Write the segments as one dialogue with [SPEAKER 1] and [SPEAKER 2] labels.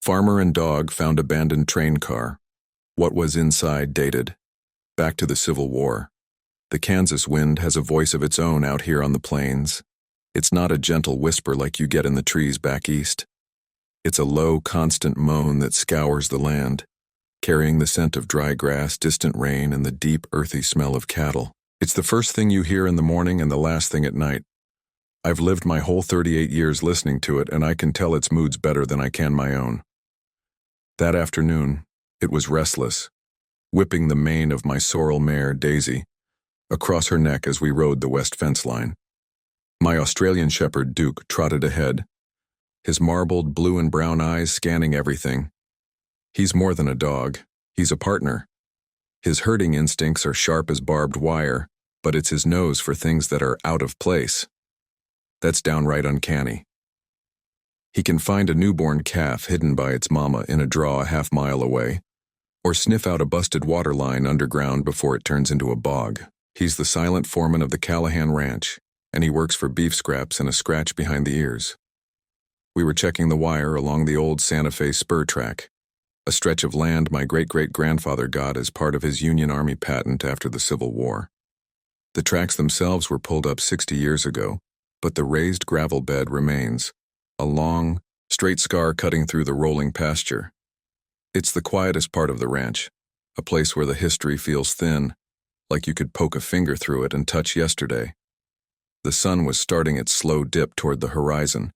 [SPEAKER 1] Farmer and dog found abandoned train car. What was inside dated. Back to the Civil War. The Kansas wind has a voice of its own out here on the plains. It's not a gentle whisper like you get in the trees back east. It's a low, constant moan that scours the land, carrying the scent of dry grass, distant rain, and the deep, earthy smell of cattle. It's the first thing you hear in the morning and the last thing at night. I've lived my whole 38 years listening to it, and I can tell its moods better than I can my own. That afternoon, it was restless, whipping the mane of my sorrel mare, Daisy, across her neck as we rode the west fence line. My Australian shepherd, Duke, trotted ahead, his marbled blue and brown eyes scanning everything. He's more than a dog, he's a partner. His herding instincts are sharp as barbed wire, but it's his nose for things that are out of place. That's downright uncanny. He can find a newborn calf hidden by its mama in a draw a half-mile away, or sniff out a busted water line underground before it turns into a bog. He's the silent foreman of the Callahan Ranch, and he works for beef scraps and a scratch behind the ears. We were checking the wire along the old Santa Fe spur track, a stretch of land my great-great-grandfather got as part of his Union Army patent after the Civil War. The tracks themselves were pulled up 60 years ago, but the raised gravel bed remains, a long, straight scar cutting through the rolling pasture. It's the quietest part of the ranch, a place where the history feels thin, like you could poke a finger through it and touch yesterday. The sun was starting its slow dip toward the horizon,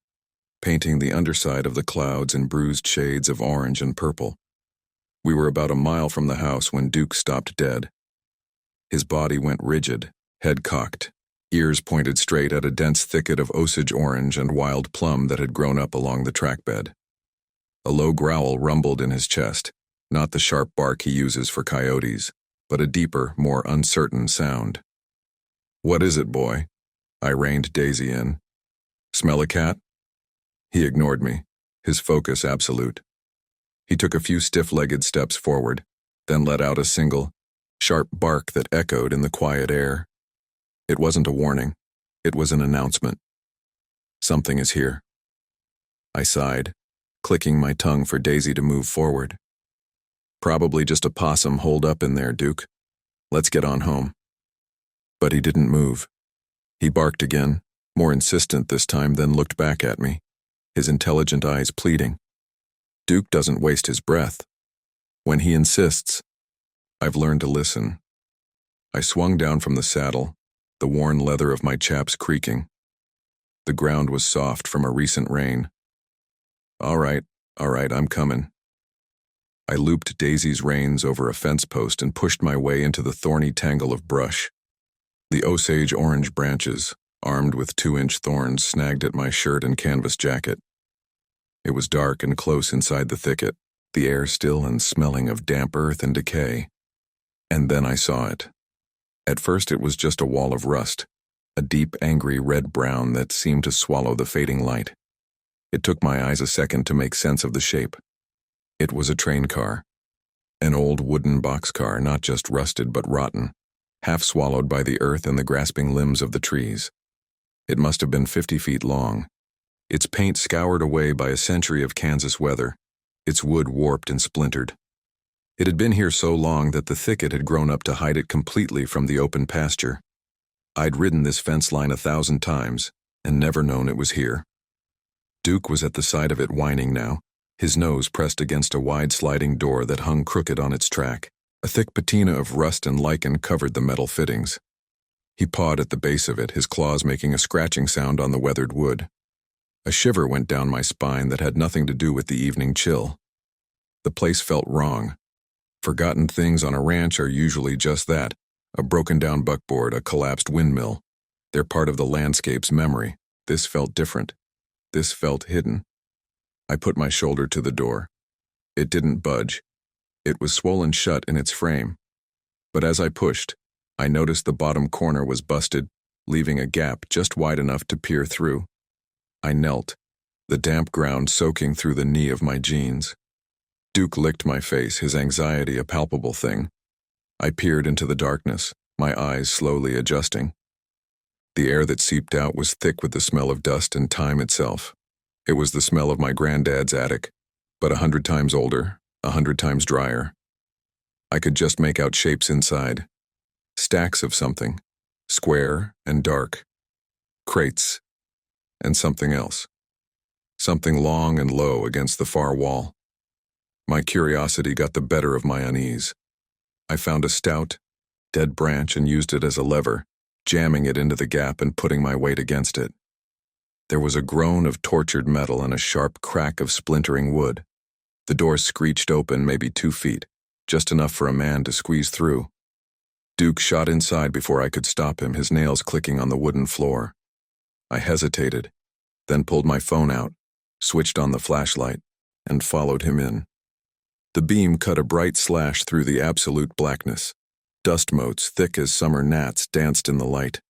[SPEAKER 1] painting the underside of the clouds in bruised shades of orange and purple. We were about a mile from the house when Duke stopped dead. His body went rigid, head cocked, ears pointed straight at a dense thicket of Osage orange and wild plum that had grown up along the track bed. A low growl rumbled in his chest, not the sharp bark he uses for coyotes, but a deeper, more uncertain sound. "What is it, boy?" I reined Daisy in. "Smell a cat?" He ignored me, his focus absolute. He took a few stiff-legged steps forward, then let out a single, sharp bark that echoed in the quiet air. It wasn't a warning. It was an announcement. Something is here. I sighed, clicking my tongue for Daisy to move forward. "Probably just a possum holed up in there, Duke. Let's get on home." But he didn't move. He barked again, more insistent this time, then looked back at me, his intelligent eyes pleading. Duke doesn't waste his breath. When he insists, I've learned to listen. I swung down from the saddle, the worn leather of my chaps creaking. The ground was soft from a recent rain. All right, I'm coming." I looped Daisy's reins over a fence post and pushed my way into the thorny tangle of brush. The Osage orange branches, armed with 2-inch thorns, snagged at my shirt and canvas jacket. It was dark and close inside the thicket, the air still and smelling of damp earth and decay. And then I saw it. At first it was just a wall of rust, a deep, angry red-brown that seemed to swallow the fading light. It took my eyes a second to make sense of the shape. It was a train car. An old wooden boxcar, not just rusted but rotten, half swallowed by the earth and the grasping limbs of the trees. It must have been 50 feet long, its paint scoured away by a century of Kansas weather, its wood warped and splintered. It had been here so long that the thicket had grown up to hide it completely from the open pasture. I'd ridden this fence line 1,000 times and never known it was here. Duke was at the side of it whining now, his nose pressed against a wide sliding door that hung crooked on its track. A thick patina of rust and lichen covered the metal fittings. He pawed at the base of it, his claws making a scratching sound on the weathered wood. A shiver went down my spine that had nothing to do with the evening chill. The place felt wrong. Forgotten things on a ranch are usually just that, a broken-down buckboard, a collapsed windmill. They're part of the landscape's memory. This felt different. This felt hidden. I put my shoulder to the door. It didn't budge. It was swollen shut in its frame. But as I pushed, I noticed the bottom corner was busted, leaving a gap just wide enough to peer through. I knelt, the damp ground soaking through the knee of my jeans. Duke licked my face, his anxiety a palpable thing. I peered into the darkness, my eyes slowly adjusting. The air that seeped out was thick with the smell of dust and time itself. It was the smell of my granddad's attic, but 100 times older, 100 times drier. I could just make out shapes inside. Stacks of something, square and dark. Crates, and something else. Something long and low against the far wall. My curiosity got the better of my unease. I found a stout, dead branch and used it as a lever, jamming it into the gap and putting my weight against it. There was a groan of tortured metal and a sharp crack of splintering wood. The door screeched open maybe 2 feet, just enough for a man to squeeze through. Duke shot inside before I could stop him, his nails clicking on the wooden floor. I hesitated, then pulled my phone out, switched on the flashlight, and followed him in. The beam cut a bright slash through the absolute blackness. Dust motes, thick as summer gnats, danced in the light.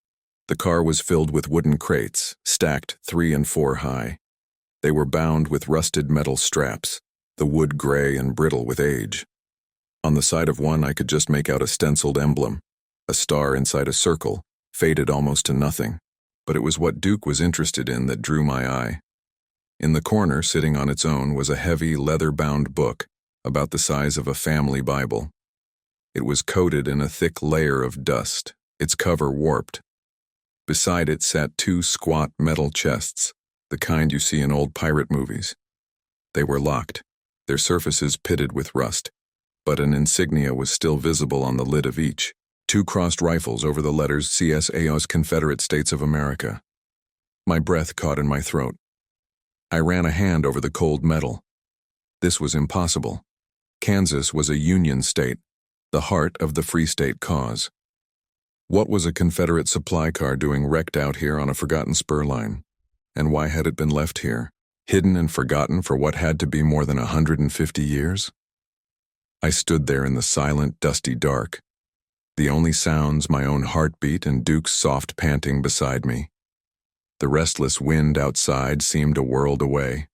[SPEAKER 1] The car was filled with wooden crates, stacked 3 and 4 high. They were bound with rusted metal straps, the wood gray and brittle with age. On the side of one I could just make out a stenciled emblem, a star inside a circle, faded almost to nothing, but it was what Duke was interested in that drew my eye. In the corner, sitting on its own, was a heavy, leather-bound book, about the size of a family Bible. It was coated in a thick layer of dust, its cover warped. Beside it sat 2 squat metal chests, the kind you see in old pirate movies. They were locked, their surfaces pitted with rust, but an insignia was still visible on the lid of each, 2 crossed rifles over the letters CSAO's Confederate States of America. My breath caught in my throat. I ran a hand over the cold metal. This was impossible. Kansas was a Union state, the heart of the Free State cause. What was a Confederate supply car doing wrecked out here on a forgotten spur line? And why had it been left here, hidden and forgotten for what had to be more than 150 years? I stood there in the silent, dusty dark. The only sounds my own heartbeat and Duke's soft panting beside me. The restless wind outside seemed a world away.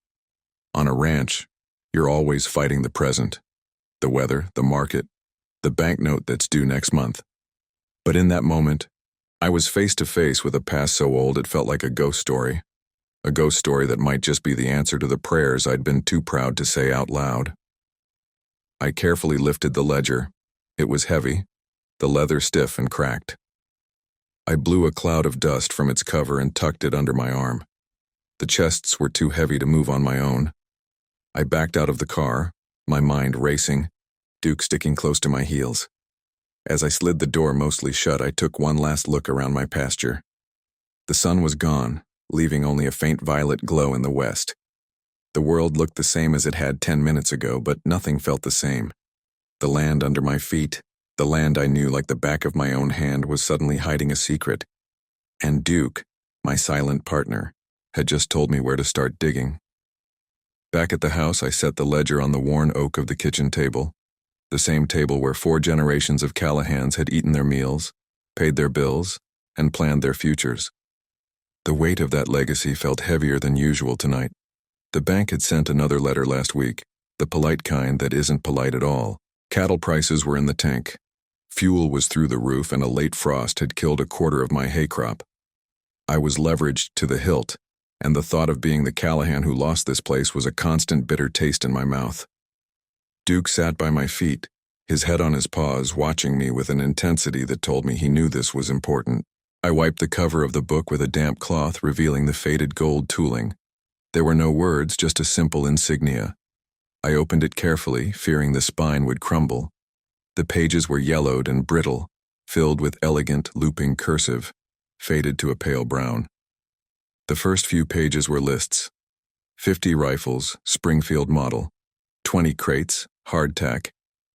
[SPEAKER 1] On a ranch, you're always fighting the present. The weather, the market, the banknote that's due next month. But in that moment, I was face to face with a past so old it felt like a ghost story. A ghost story that might just be the answer to the prayers I'd been too proud to say out loud. I carefully lifted the ledger. It was heavy, the leather stiff and cracked. I blew a cloud of dust from its cover and tucked it under my arm. The chests were too heavy to move on my own. I backed out of the car, my mind racing, Duke sticking close to my heels. As I slid the door mostly shut, I took one last look around my pasture. The sun was gone, leaving only a faint violet glow in the west. The world looked the same as it had 10 minutes ago, but nothing felt the same. The land under my feet, the land I knew like the back of my own hand, was suddenly hiding a secret. And Duke, my silent partner, had just told me where to start digging. Back at the house, I set the ledger on the worn oak of the kitchen table, the same table where 4 generations of Callahans had eaten their meals, paid their bills, and planned their futures. The weight of that legacy felt heavier than usual tonight. The bank had sent another letter last week, the polite kind that isn't polite at all. Cattle prices were in the tank. Fuel was through the roof, and a late frost had killed a quarter of my hay crop. I was leveraged to the hilt, and the thought of being the Callahan who lost this place was a constant bitter taste in my mouth. Duke sat by my feet, his head on his paws, watching me with an intensity that told me he knew this was important. I wiped the cover of the book with a damp cloth, revealing the faded gold tooling. There were no words, just a simple insignia. I opened it carefully, fearing the spine would crumble. The pages were yellowed and brittle, filled with elegant, looping cursive, faded to a pale brown. The first few pages were lists. 50 rifles, Springfield model. 20 crates, hardtack.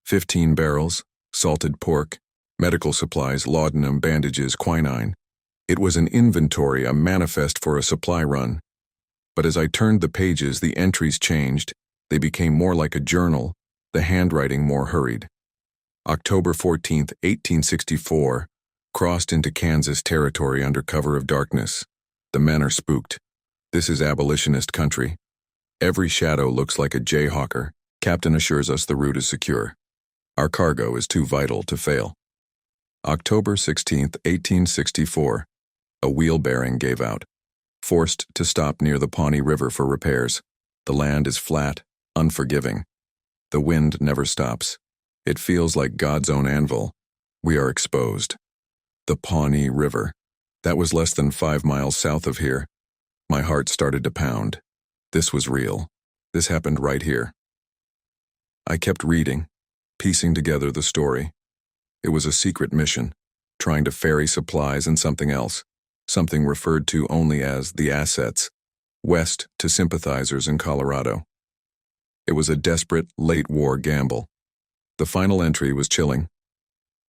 [SPEAKER 1] 15 barrels, salted pork. Medical supplies, laudanum, bandages, quinine. It was an inventory, a manifest for a supply run. But as I turned the pages, the entries changed. They became more like a journal, the handwriting more hurried. October 14th, 1864, crossed into Kansas territory under cover of darkness. The men are spooked. This is abolitionist country. Every shadow looks like a jayhawker. Captain assures us the route is secure. Our cargo is too vital to fail. October 16th, 1864. A wheel bearing gave out. Forced to stop near the Pawnee River for repairs. The land is flat, unforgiving. The wind never stops. It feels like God's own anvil. We are exposed. The Pawnee River. That was less than 5 miles south of here. My heart started to pound. This was real. This happened right here. I kept reading, piecing together the story. It was a secret mission, trying to ferry supplies and something else, something referred to only as the assets, west to sympathizers in Colorado. It was a desperate, late-war gamble. The final entry was chilling.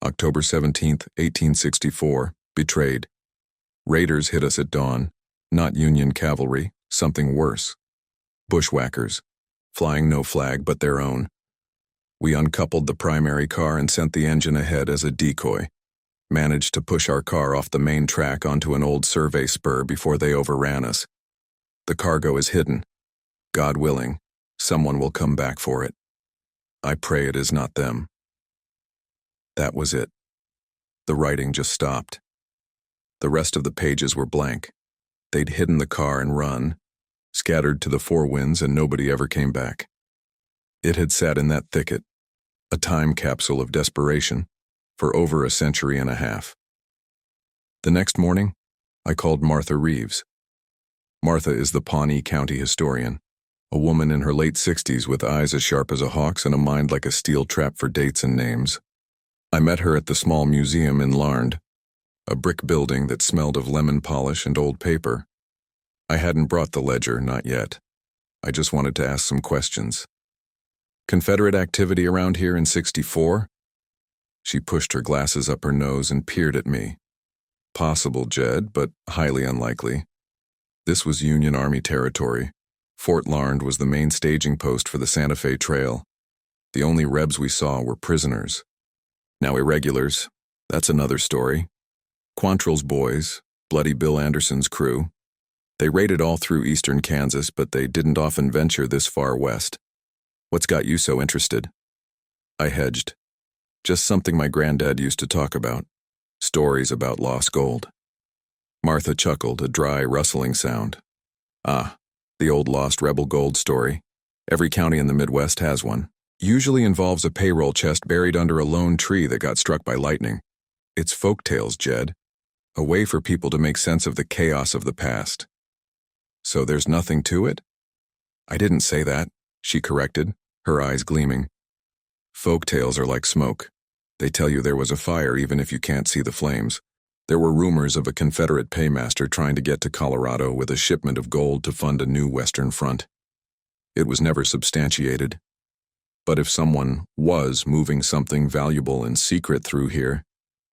[SPEAKER 1] October 17th, 1864, betrayed. Raiders hit us at dawn, not Union cavalry, something worse. Bushwhackers, flying no flag but their own. We uncoupled the primary car and sent the engine ahead as a decoy. Managed to push our car off the main track onto an old survey spur before they overran us. The cargo is hidden. God willing, someone will come back for it. I pray it is not them. That was it. The writing just stopped. The rest of the pages were blank. They'd hidden the car and run, scattered to the four winds, and nobody ever came back. It had sat in that thicket, a time capsule of desperation, for over a century and a half. The next morning, I called Martha Reeves. Martha is the Pawnee County historian, a woman in her late 60s with eyes as sharp as a hawk's and a mind like a steel trap for dates and names. I met her at the small museum in Larned, a brick building that smelled of lemon polish and old paper. I hadn't brought the ledger, not yet. I just wanted to ask some questions. Confederate activity around here in '64? She pushed her glasses up her nose and peered at me. Possible, Jed, but highly unlikely. This was Union Army territory. Fort Larned was the main staging post for the Santa Fe Trail. The only Rebs we saw were prisoners. Now irregulars, that's another story. Quantrill's boys, Bloody Bill Anderson's crew. They raided all through eastern Kansas, but they didn't often venture this far west. What's got you so interested? I hedged. Just something my granddad used to talk about. Stories about lost gold. Martha chuckled, a dry, rustling sound. Ah, the old lost rebel gold story. Every county in the Midwest has one. Usually involves a payroll chest buried under a lone tree that got struck by lightning. It's folk tales, Jed. A way for people to make sense of the chaos of the past. So there's nothing to it? I didn't say that, she corrected, her eyes gleaming. Folk tales are like smoke. They tell you there was a fire even if you can't see the flames. There were rumors of a Confederate paymaster trying to get to Colorado with a shipment of gold to fund a new Western front. It was never substantiated. But if someone was moving something valuable in secret through here,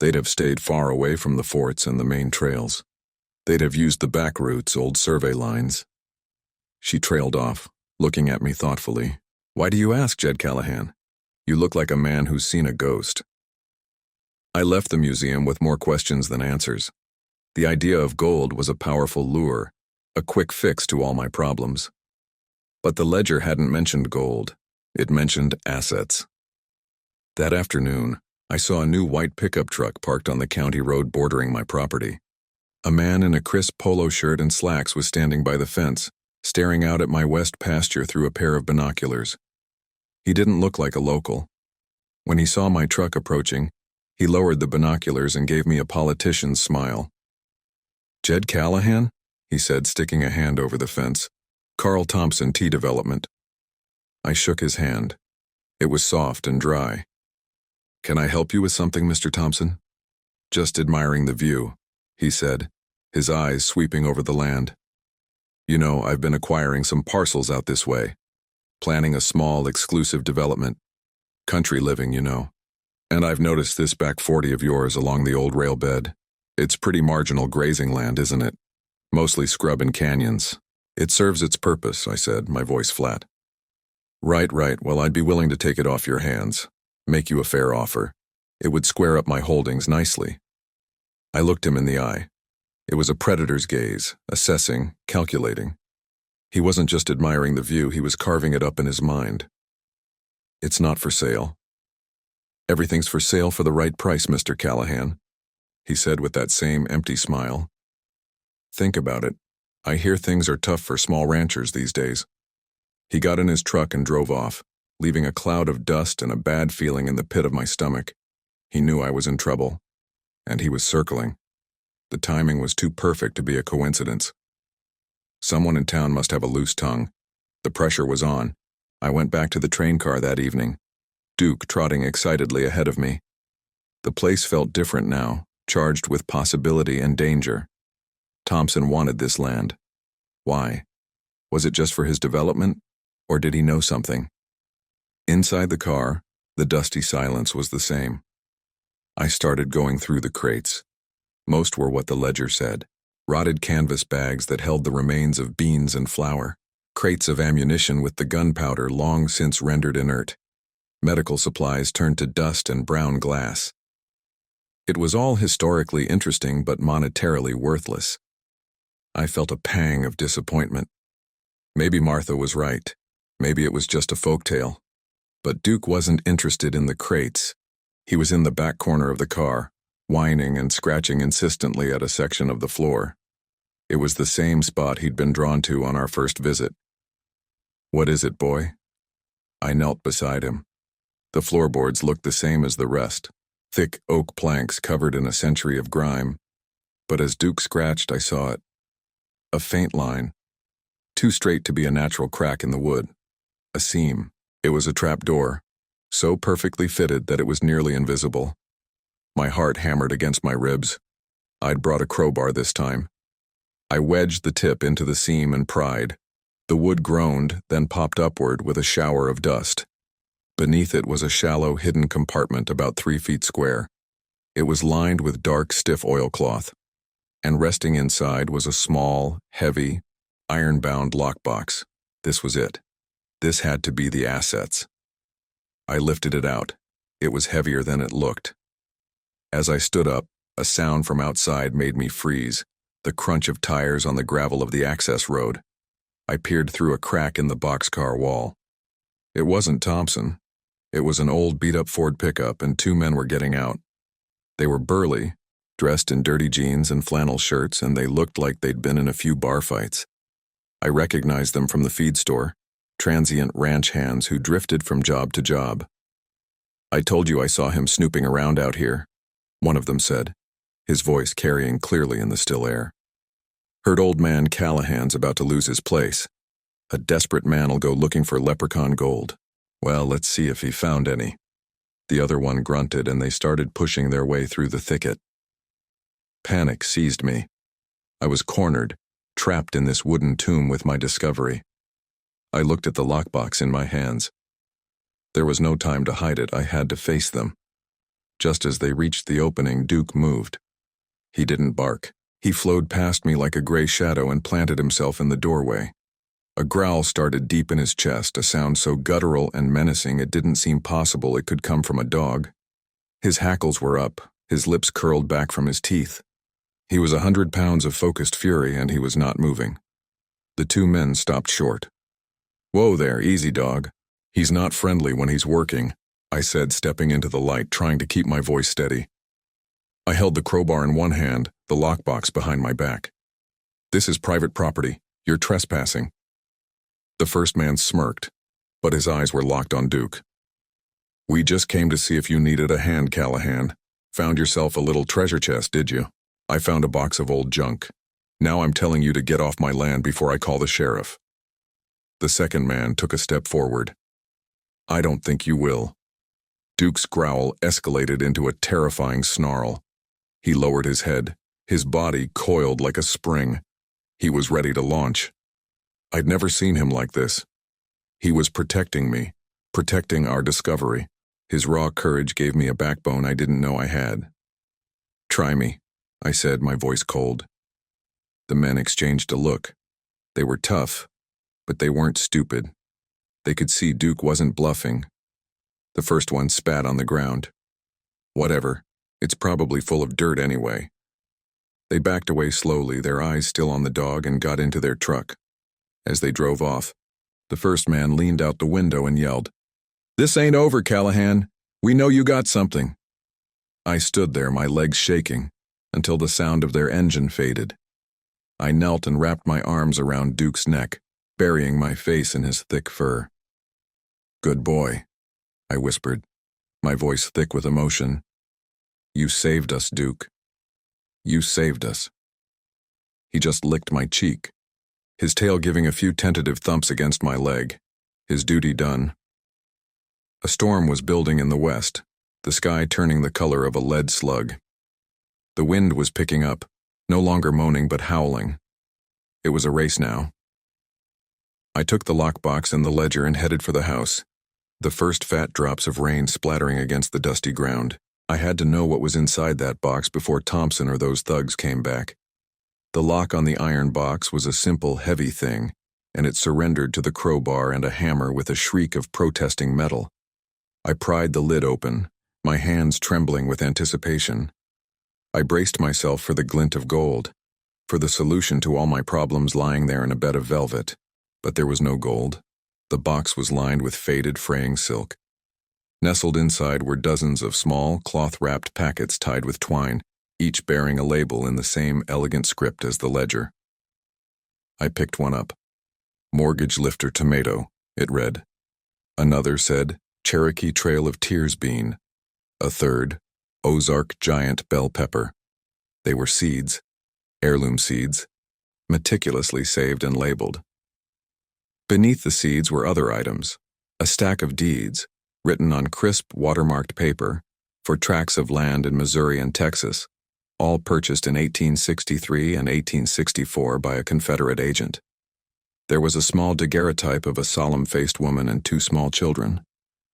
[SPEAKER 1] they'd have stayed far away from the forts and the main trails. They'd have used the back routes, old survey lines. She trailed off, looking at me thoughtfully. Why do you ask, Jed Callahan? You look like a man who's seen a ghost. I left the museum with more questions than answers. The idea of gold was a powerful lure, a quick fix to all my problems. But the ledger hadn't mentioned gold. It mentioned assets. That afternoon, I saw a new white pickup truck parked on the county road bordering my property. A man in a crisp polo shirt and slacks was standing by the fence, staring out at my west pasture through a pair of binoculars. He didn't look like a local. When he saw my truck approaching, he lowered the binoculars and gave me a politician's smile. Jed Callahan? He said, sticking a hand over the fence. Carl Thompson Tea Development. I shook his hand. It was soft and dry. Can I help you with something, Mr. Thompson? Just admiring the view, he said, his eyes sweeping over the land. You know, I've been acquiring some parcels out this way. Planning a small, exclusive development. Country living, you know. And I've noticed this back 40 of yours along the old rail bed. It's pretty marginal grazing land, isn't it? Mostly scrub and canyons. It serves its purpose, I said, my voice flat. Right, well, I'd be willing to take it off your hands. Make you a fair offer. It would square up my holdings nicely. I looked him in the eye. It was a predator's gaze, assessing, calculating. He wasn't just admiring the view, he was carving it up in his mind. It's not for sale. Everything's for sale for the right price, Mr. Callahan, he said with that same empty smile. Think about it. I hear things are tough for small ranchers these days. He got in his truck and drove off, leaving a cloud of dust and a bad feeling in the pit of my stomach. He knew I was in trouble, and he was circling. The timing was too perfect to be a coincidence. Someone in town must have a loose tongue. The pressure was on. I went back to the train car that evening, Duke trotting excitedly ahead of me. The place felt different now, charged with possibility and danger. Thompson wanted this land. Why? Was it just for his development, or did he know something? Inside the car, the dusty silence was the same. I started going through the crates. Most were what the ledger said. Rotted canvas bags that held the remains of beans and flour. Crates of ammunition with the gunpowder long since rendered inert. Medical supplies turned to dust and brown glass. It was all historically interesting but monetarily worthless. I felt a pang of disappointment. Maybe Martha was right. Maybe it was just a folktale. But Duke wasn't interested in the crates. He was in the back corner of the car, whining and scratching insistently at a section of the floor. It was the same spot he'd been drawn to on our first visit. "What is it, boy?" I knelt beside him. The floorboards looked the same as the rest, thick oak planks covered in a century of grime. But as Duke scratched, I saw it. A faint line, too straight to be a natural crack in the wood. A seam. It was a trap door, so perfectly fitted that it was nearly invisible. My heart hammered against my ribs. I'd brought a crowbar this time. I wedged the tip into the seam and pried. The wood groaned, then popped upward with a shower of dust. Beneath it was a shallow, hidden compartment about 3 feet square. It was lined with dark, stiff oilcloth, and resting inside was a small, heavy, iron-bound lockbox. This was it. This had to be the assets. I lifted it out. It was heavier than it looked. As I stood up, a sound from outside made me freeze, the crunch of tires on the gravel of the access road. I peered through a crack in the boxcar wall. It wasn't Thompson. It was an old beat-up Ford pickup, and 2 men were getting out. They were burly, dressed in dirty jeans and flannel shirts, and they looked like they'd been in a few bar fights. I recognized them from the feed store, transient ranch hands who drifted from job to job. "I told you I saw him snooping around out here," one of them said, his voice carrying clearly in the still air. "Heard old man Callahan's about to lose his place. A desperate man'll go looking for leprechaun gold. Well, let's see if he found any." The other one grunted, and they started pushing their way through the thicket. Panic seized me. I was cornered, trapped in this wooden tomb with my discovery. I looked at the lockbox in my hands. There was no time to hide it. I had to face them. Just as they reached the opening, Duke moved. He didn't bark. He flowed past me like a gray shadow and planted himself in the doorway. A growl started deep in his chest, a sound so guttural and menacing it didn't seem possible it could come from a dog. His hackles were up, his lips curled back from his teeth. He was 100 pounds of focused fury, and he was not moving. The 2 men stopped short. "Whoa there, easy dog. He's not friendly when he's working," I said, stepping into the light, trying to keep my voice steady. I held the crowbar in one hand, the lockbox behind my back. "This is private property. You're trespassing." The first man smirked, but his eyes were locked on Duke. "We just came to see if you needed a hand, Callahan. Found yourself a little treasure chest, did you? I found a box of old junk. Now I'm telling you to get off my land before I call the sheriff." The second man took a step forward. "I don't think you will." Duke's growl escalated into a terrifying snarl. He lowered his head, his body coiled like a spring. He was ready to launch. I'd never seen him like this. He was protecting me, protecting our discovery. His raw courage gave me a backbone I didn't know I had. "Try me," I said, my voice cold. The men exchanged a look. They were tough, but they weren't stupid. They could see Duke wasn't bluffing. The first one spat on the ground. "Whatever. It's probably full of dirt anyway." They backed away slowly, their eyes still on the dog, and got into their truck. As they drove off, the first man leaned out the window and yelled, "This ain't over, Callahan. We know you got something." I stood there, my legs shaking, until the sound of their engine faded. I knelt and wrapped my arms around Duke's neck, burying my face in his thick fur. "Good boy," I whispered, my voice thick with emotion. "You saved us, Duke. You saved us." He just licked my cheek, his tail giving a few tentative thumps against my leg, his duty done. A storm was building in the west, the sky turning the color of a lead slug. The wind was picking up, no longer moaning but howling. It was a race now. I took the lockbox and the ledger and headed for the house, the first fat drops of rain splattering against the dusty ground. I had to know what was inside that box before Thompson or those thugs came back. The lock on the iron box was a simple, heavy thing, and it surrendered to the crowbar and a hammer with a shriek of protesting metal. I pried the lid open, my hands trembling with anticipation. I braced myself for the glint of gold, for the solution to all my problems lying there in a bed of velvet. But there was no gold. The box was lined with faded, fraying silk. Nestled inside were dozens of small, cloth-wrapped packets tied with twine, each bearing a label in the same elegant script as the ledger. I picked one up. "Mortgage Lifter Tomato," it read. Another said, "Cherokee Trail of Tears Bean." A third, "Ozark Giant Bell Pepper." They were seeds, heirloom seeds, meticulously saved and labeled. Beneath the seeds were other items, a stack of deeds, written on crisp, watermarked paper, for tracts of land in Missouri and Texas, all purchased in 1863 and 1864 by a Confederate agent. There was a small daguerreotype of a solemn-faced woman and two small children,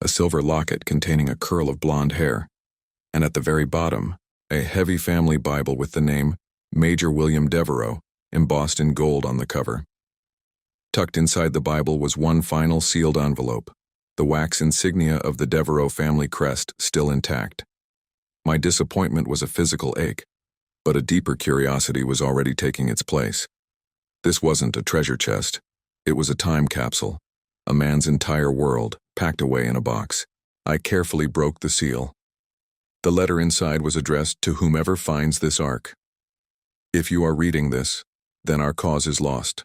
[SPEAKER 1] a silver locket containing a curl of blonde hair, and at the very bottom, a heavy family Bible with the name Major William Devereaux embossed in gold on the cover. Tucked inside the Bible was one final sealed envelope, the wax insignia of the Devereaux family crest still intact. My disappointment was a physical ache, but a deeper curiosity was already taking its place. This wasn't a treasure chest. It was a time capsule, a man's entire world, packed away in a box. I carefully broke the seal. The letter inside was addressed to whomever finds this ark. If you are reading this, then our cause is lost,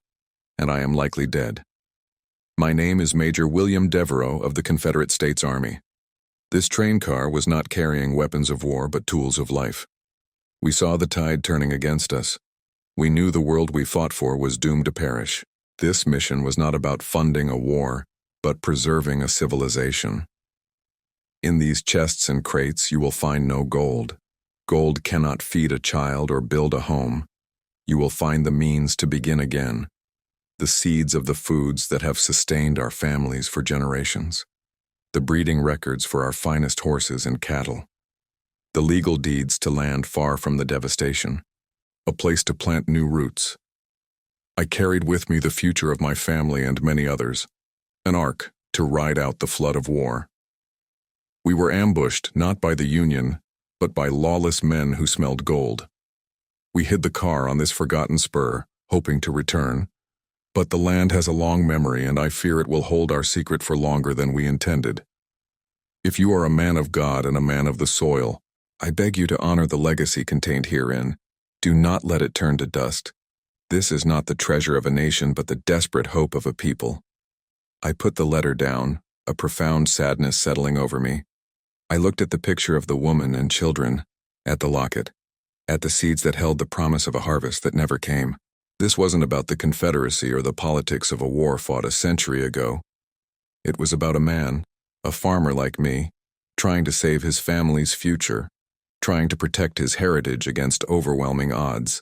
[SPEAKER 1] and I am likely dead. My name is Major William Devereaux of the Confederate States Army. This train car was not carrying weapons of war but tools of life. We saw the tide turning against us. We knew the world we fought for was doomed to perish. This mission was not about funding a war, but preserving a civilization. In these chests and crates you will find no gold. Gold cannot feed a child or build a home. You will find the means to begin again, the seeds of the foods that have sustained our families for generations, the breeding records for our finest horses and cattle, the legal deeds to land far from the devastation, a place to plant new roots. I carried with me the future of my family and many others, an ark to ride out the flood of war. We were ambushed not by the Union, but by lawless men who smelled gold. We hid the car on this forgotten spur, hoping to return, but the land has a long memory and I fear it will hold our secret for longer than we intended. If you are a man of God and a man of the soil, I beg you to honor the legacy contained herein. Do not let it turn to dust. This is not the treasure of a nation but the desperate hope of a people. I put the letter down, a profound sadness settling over me. I looked at the picture of the woman and children, at the locket, at the seeds that held the promise of a harvest that never came. This wasn't about the Confederacy or the politics of a war fought a century ago. It was about a man, a farmer like me, trying to save his family's future, trying to protect his heritage against overwhelming odds.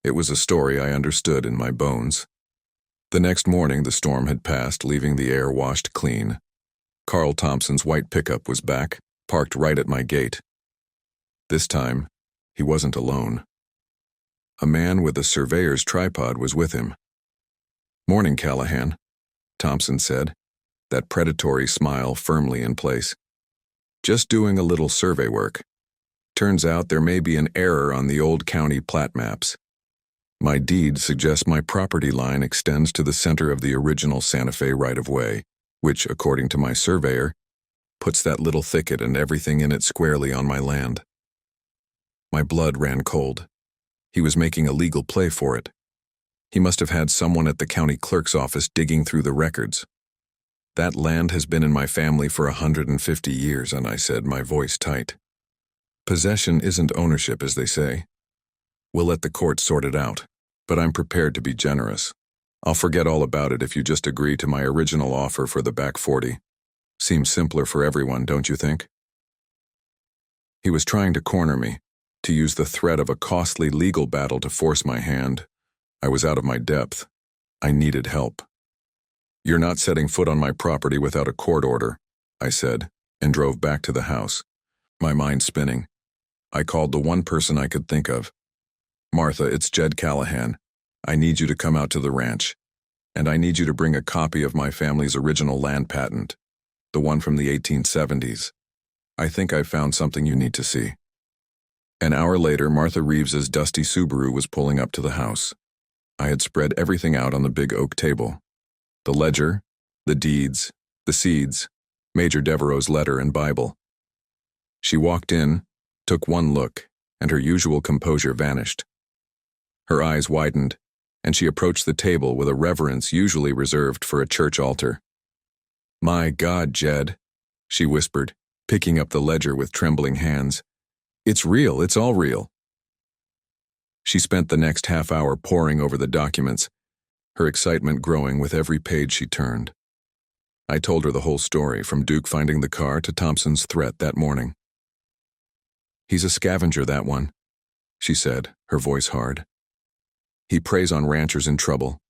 [SPEAKER 1] It was a story I understood in my bones. The next morning the storm had passed, leaving the air washed clean. Carl Thompson's white pickup was back, parked right at my gate. This time, he wasn't alone. A man with a surveyor's tripod was with him. "Morning, Callahan," Thompson said, that predatory smile firmly in place. "Just doing a little survey work. Turns out there may be an error on the old county plat maps. My deed suggests my property line extends to the center of the original Santa Fe right-of-way, which, according to my surveyor, puts that little thicket and everything in it squarely on my land." My blood ran cold. He was making a legal play for it. He must have had someone at the county clerk's office digging through the records. That land has been in my family for 150 years, and I said, my voice tight. Possession isn't ownership, as they say. We'll let the court sort it out, but I'm prepared to be generous. I'll forget all about it if you just agree to my original offer for the back 40. Seems simpler for everyone, don't you think? He was trying to corner me, to use the threat of a costly legal battle to force my hand. I was out of my depth. I needed help. You're not setting foot on my property without a court order, I said, and drove back to the house, my mind spinning. I called the one person I could think of. Martha, it's Jed Callahan. I need you to come out to the ranch, and I need you to bring a copy of my family's original land patent, the one from the 1870s. I think I've found something you need to see. An hour later, Martha Reeves's dusty Subaru was pulling up to the house. I had spread everything out on the big oak table. The ledger, the deeds, the seeds, Major Devereaux's letter and Bible. She walked in, took one look, and her usual composure vanished. Her eyes widened, and she approached the table with a reverence usually reserved for a church altar. "My God, Jed," she whispered, picking up the ledger with trembling hands. "It's real, it's all real." She spent the next half hour poring over the documents, her excitement growing with every page she turned. I told her the whole story, from Duke finding the car to Thompson's threat that morning. "He's a scavenger, that one," she said, her voice hard. "He preys on ranchers in trouble.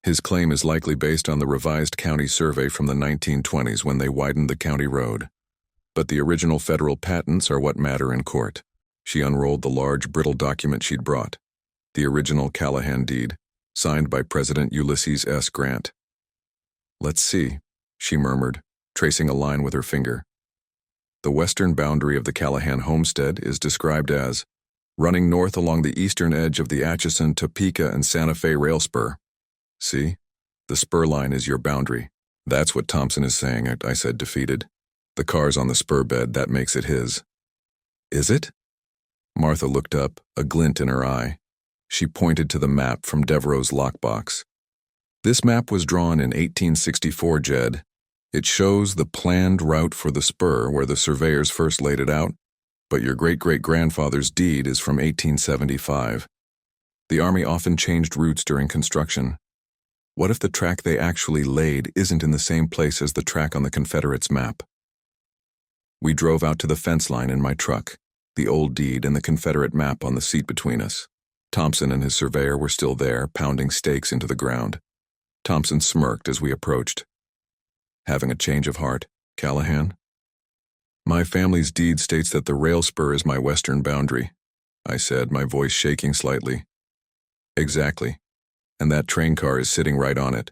[SPEAKER 1] His claim is likely based on the revised county survey from the 1920s when they widened the county road. But the original federal patents are what matter in court." She unrolled the large, brittle document she'd brought, the original Callahan deed, signed by President Ulysses S. Grant. "Let's see," she murmured, tracing a line with her finger. "The western boundary of the Callahan homestead is described as running north along the eastern edge of the Atchison, Topeka, and Santa Fe rail spur. See? The spur line is your boundary." "That's what Thompson is saying," I said, defeated. "The car's on the spur bed, that makes it his." "Is it?" Martha looked up, a glint in her eye. She pointed to the map from Devereaux's lockbox. "This map was drawn in 1864, Jed. It shows the planned route for the spur where the surveyors first laid it out, but your great-great-grandfather's deed is from 1875. The Army often changed routes during construction. What if the track they actually laid isn't in the same place as the track on the Confederates' map?" We drove out to the fence line in my truck, the old deed and the Confederate map on the seat between us. Thompson and his surveyor were still there, pounding stakes into the ground. Thompson smirked as we approached. "Having a change of heart, Callahan?" "My family's deed states that the rail spur is my western boundary," I said, my voice shaking slightly. "Exactly. And that train car is sitting right on it,"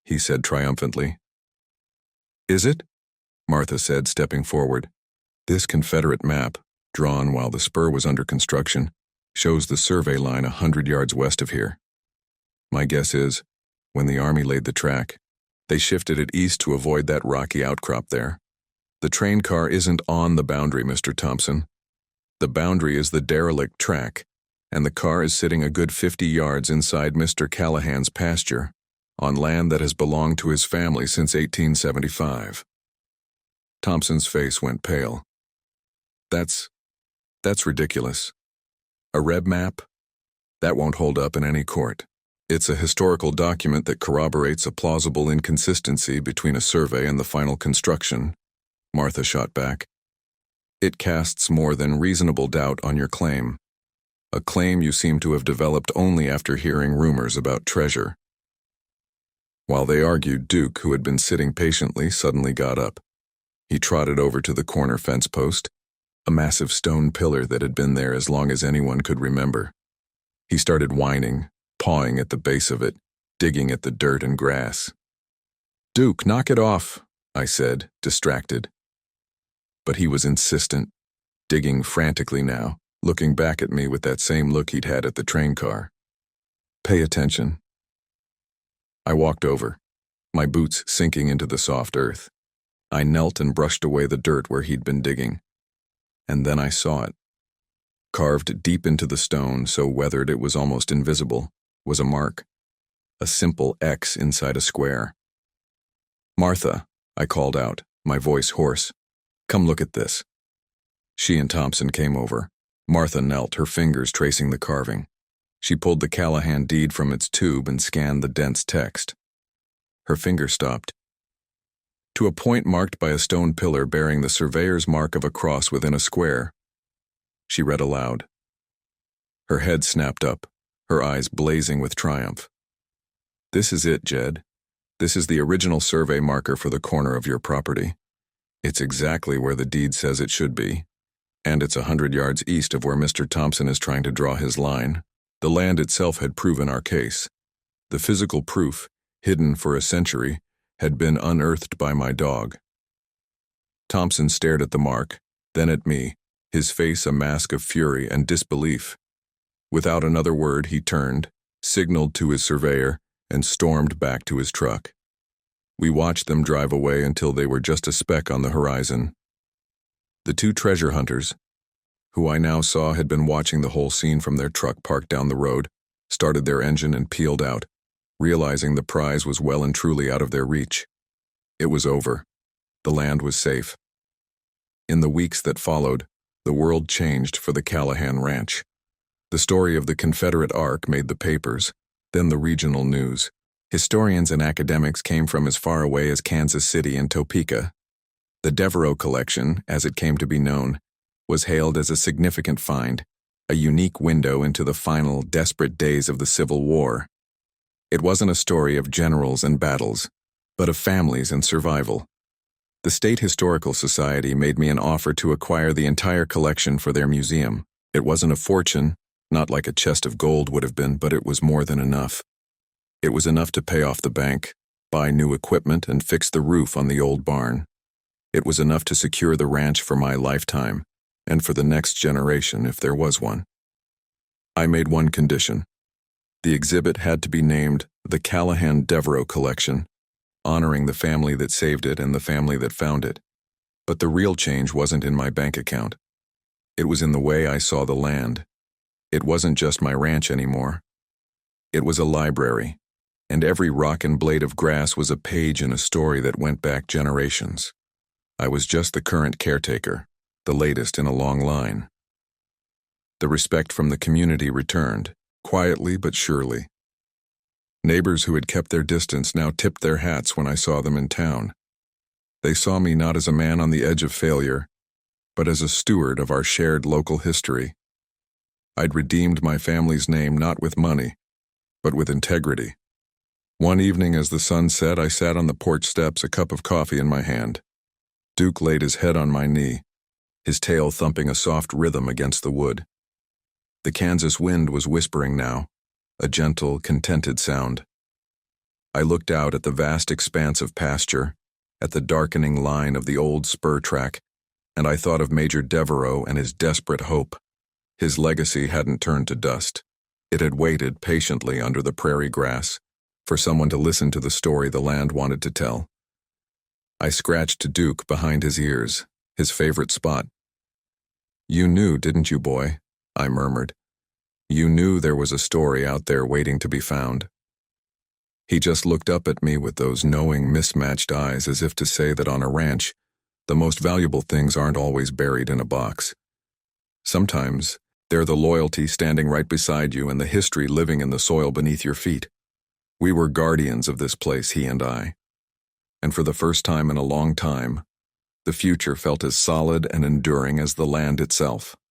[SPEAKER 1] he said triumphantly. "Is it?" Martha said, stepping forward. "This Confederate map, drawn while the spur was under construction, shows the survey line 100 yards west of here. My guess is, when the Army laid the track, they shifted it east to avoid that rocky outcrop there. The train car isn't on the boundary, Mr. Thompson. The boundary is the derelict track, and the car is sitting a good 50 yards inside Mr. Callahan's pasture, on land that has belonged to his family since 1875. Thompson's face went pale. That's ridiculous. A Reb map? That won't hold up in any court. It's a historical document that corroborates a plausible inconsistency between a survey and the final construction," Martha shot back. "It casts more than reasonable doubt on your claim. A claim you seem to have developed only after hearing rumors about treasure." While they argued, Duke, who had been sitting patiently, suddenly got up. He trotted over to the corner fence post, a massive stone pillar that had been there as long as anyone could remember. He started whining, pawing at the base of it, digging at the dirt and grass. "Duke, knock it off," I said, distracted. But he was insistent, digging frantically now, looking back at me with that same look he'd had at the train car. "Pay attention." I walked over, my boots sinking into the soft earth. I knelt and brushed away the dirt where he'd been digging. And then I saw it. Carved deep into the stone, so weathered it was almost invisible, was a mark, a simple X inside a square. "Martha," I called out, my voice hoarse. "Come look at this." She and Thompson came over. Martha knelt, her fingers tracing the carving. She pulled the Callahan deed from its tube and scanned the dense text. Her finger stopped. "To a point marked by a stone pillar bearing the surveyor's mark of a cross within a square," she read aloud. Her head snapped up, her eyes blazing with triumph. "This is it, Jed. This is the original survey marker for the corner of your property. It's exactly where the deed says it should be, and it's 100 yards east of where Mr. Thompson is trying to draw his line." The land itself had proven our case. The physical proof, hidden for a century, had been unearthed by my dog. Thompson stared at the mark, then at me, his face a mask of fury and disbelief. Without another word, he turned, signaled to his surveyor, and stormed back to his truck. We watched them drive away until they were just a speck on the horizon. The two treasure hunters, who I now saw had been watching the whole scene from their truck parked down the road, started their engine and peeled out, realizing the prize was well and truly out of their reach. It was over. The land was safe. In the weeks that followed, the world changed for the Callahan Ranch. The story of the Confederate Ark made the papers, then the regional news. Historians and academics came from as far away as Kansas City and Topeka. The Devereaux collection, as it came to be known, was hailed as a significant find, a unique window into the final, desperate days of the Civil War. It wasn't a story of generals and battles, but of families and survival. The State Historical Society made me an offer to acquire the entire collection for their museum. It wasn't a fortune, not like a chest of gold would have been, but it was more than enough. It was enough to pay off the bank, buy new equipment, and fix the roof on the old barn. It was enough to secure the ranch for my lifetime, and for the next generation if there was one. I made one condition. The exhibit had to be named the Callahan Devereaux Collection, honoring the family that saved it and the family that found it. But the real change wasn't in my bank account. It was in the way I saw the land. It wasn't just my ranch anymore. It was a library, and every rock and blade of grass was a page in a story that went back generations. I was just the current caretaker, the latest in a long line. The respect from the community returned, quietly but surely. Neighbors who had kept their distance now tipped their hats when I saw them in town. They saw me not as a man on the edge of failure, but as a steward of our shared local history. I'd redeemed my family's name not with money, but with integrity. One evening as the sun set, I sat on the porch steps, a cup of coffee in my hand. Duke laid his head on my knee, his tail thumping a soft rhythm against the wood. The Kansas wind was whispering now, a gentle, contented sound. I looked out at the vast expanse of pasture, at the darkening line of the old spur track, and I thought of Major Devereaux and his desperate hope. His legacy hadn't turned to dust. It had waited patiently under the prairie grass for someone to listen to the story the land wanted to tell. I scratched Duke behind his ears, his favorite spot. "You knew, didn't you, boy?" I murmured. "You knew there was a story out there waiting to be found." He just looked up at me with those knowing, mismatched eyes as if to say that on a ranch, the most valuable things aren't always buried in a box. Sometimes, they're the loyalty standing right beside you and the history living in the soil beneath your feet. We were guardians of this place, he and I. And for the first time in a long time, the future felt as solid and enduring as the land itself.